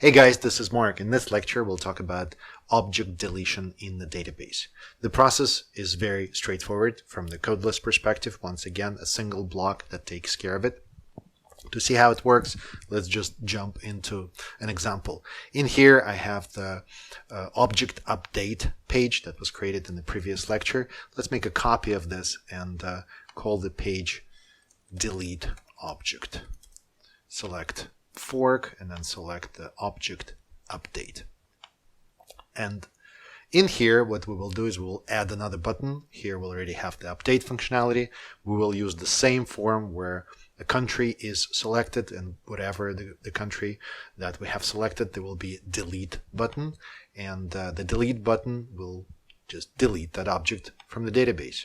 Hey guys, this is Mark. In this lecture, we'll talk about object deletion in the database. The process is very straightforward from the codeless perspective. Once again, a single block that takes care of it. To see how it works, let's just jump into an example. In here, I have the object update page that was created in the previous lecture. Let's make a copy of this and call the page delete object. Select fork and then select the object update. And in here, what we will do is we'll add another button. Here we'll already have the update functionality. We will use the same form where a country is selected, and whatever the country that we have selected, there will be a delete button, and the delete button will just delete that object from the database.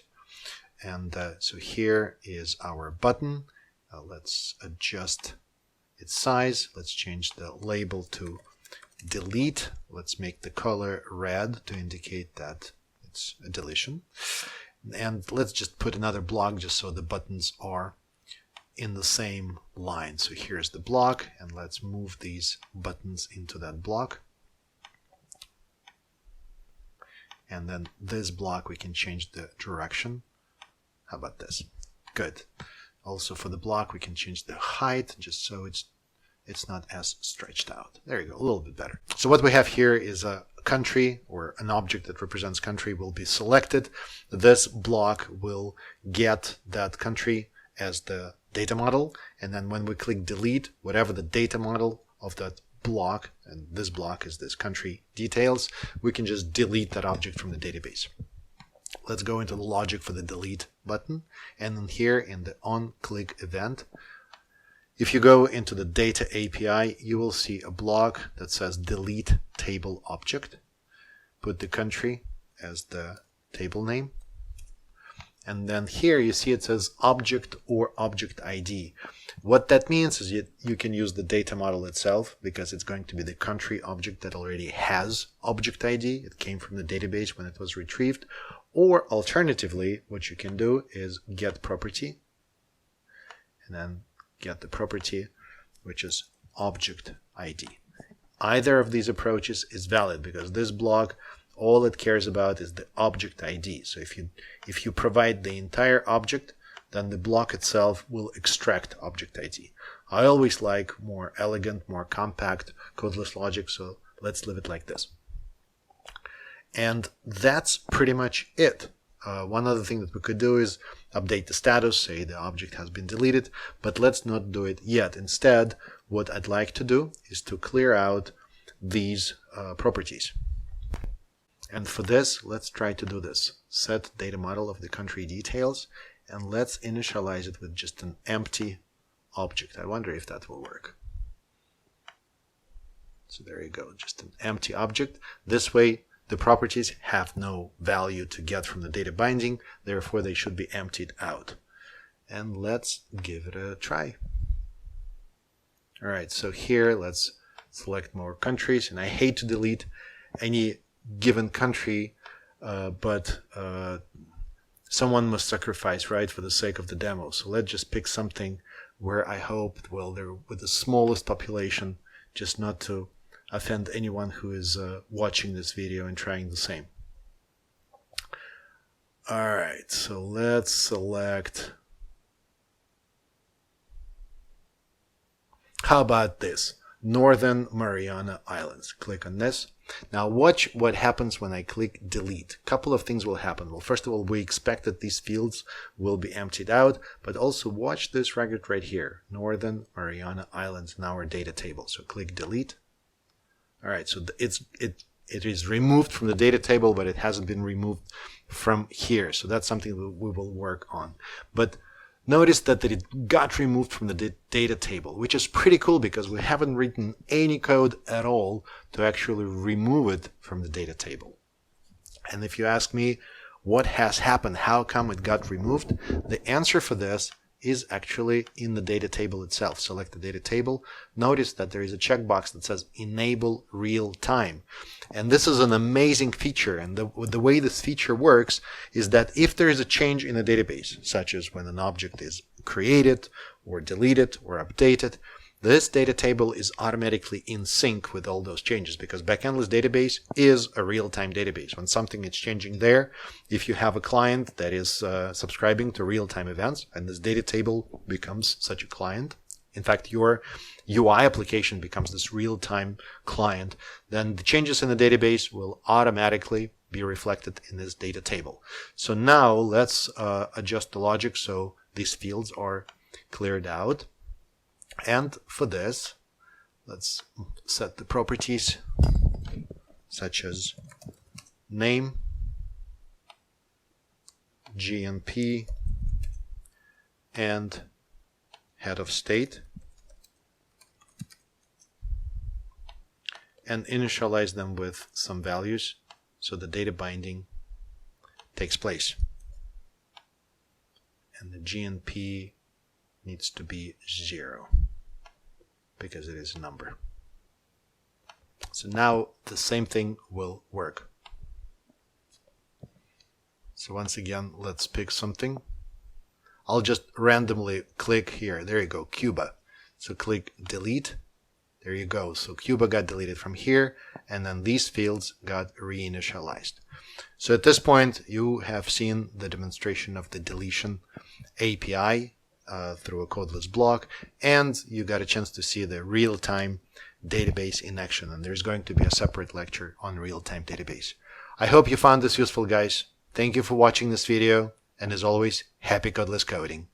And so here is our button. Let's adjust its size. Let's change the label to delete. Let's make the color red to indicate that it's a deletion. And let's just put another block just so the buttons are in the same line. So here's the block, and let's move these buttons into that block. And then this block, we can change the direction. How about this? Good. Also for the block, we can change the height just so it's not as stretched out. There you go, a little bit better. So what we have here is a country, or an object that represents country will be selected. This block will get that country as the data model, and then when we click delete, whatever the data model of that block, and this block is this country details, we can just delete that object from the database. Let's go into the logic for the delete button, and then here in the onClick event, if you go into the data API, you will see a block that says delete table object. Put the country as the table name. And then here you see it says object or object ID. What that means is you can use the data model itself, because it's going to be the country object that already has object ID. It came from the database when it was retrieved. Or alternatively, what you can do is get property and then get the property which is object ID. Either of these approaches is valid, because this block, all it cares about is the object ID. So if you provide the entire object, then the block itself will extract object ID. I always like more elegant, more compact codeless logic, so let's leave it like this. And that's pretty much it. One other thing that we could do is update the status, say the object has been deleted, but let's not do it yet. Instead, what I'd like to do is to clear out these properties. And for this, let's try to do this. Set data model of the country details, and let's initialize it with just an empty object. I wonder if that will work. So there you go, just an empty object. This way, the properties have no value to get from the data binding, therefore they should be emptied out. And let's give it a try. All right, so here let's select more countries, and I hate to delete any given country, but someone must sacrifice, right, for the sake of the demo. So let's just pick something where I hope, well, they're with the smallest population, just not to offend anyone who is watching this video and trying the same. All right, so let's select, how about this? Northern Mariana Islands. Click on this. Now watch what happens when I click delete. A couple of things will happen. Well, first of all, we expect that these fields will be emptied out, but also watch this record right here, Northern Mariana Islands in our data table. So click delete. All right, so it is removed from the data table, but it hasn't been removed from here. So that's something we will work on. But notice that it got removed from the data table, which is pretty cool because we haven't written any code at all to actually remove it from the data table. And if you ask me what has happened, how come it got removed, the answer for this is actually in the data table itself. Select the data table. Notice that there is a checkbox that says enable real time. And this is an amazing feature. And the way this feature works is that if there is a change in a database, such as when an object is created or deleted or updated, this data table is automatically in sync with all those changes because backendless database is a real-time database. When something is changing there, if you have a client that is subscribing to real-time events and this data table becomes such a client, in fact, your UI application becomes this real-time client, then the changes in the database will automatically be reflected in this data table. So now let's adjust the logic so these fields are cleared out. And for this, let's set the properties such as name, GNP, and head of state, and initialize them with some values so the data binding takes place. And the GNP needs to be 0 because it is a number. So now the same thing will work. So once again, let's pick something. I'll just randomly click here. There you go, Cuba. So click delete. There you go. So Cuba got deleted from here, and then these fields got reinitialized. So at this point, you have seen the demonstration of the deletion API through a codeless block, and you got a chance to see the real-time database in action. And there's going to be a separate lecture on real-time database. I hope you found this useful, guys. Thank you for watching this video, and as always, happy codeless coding.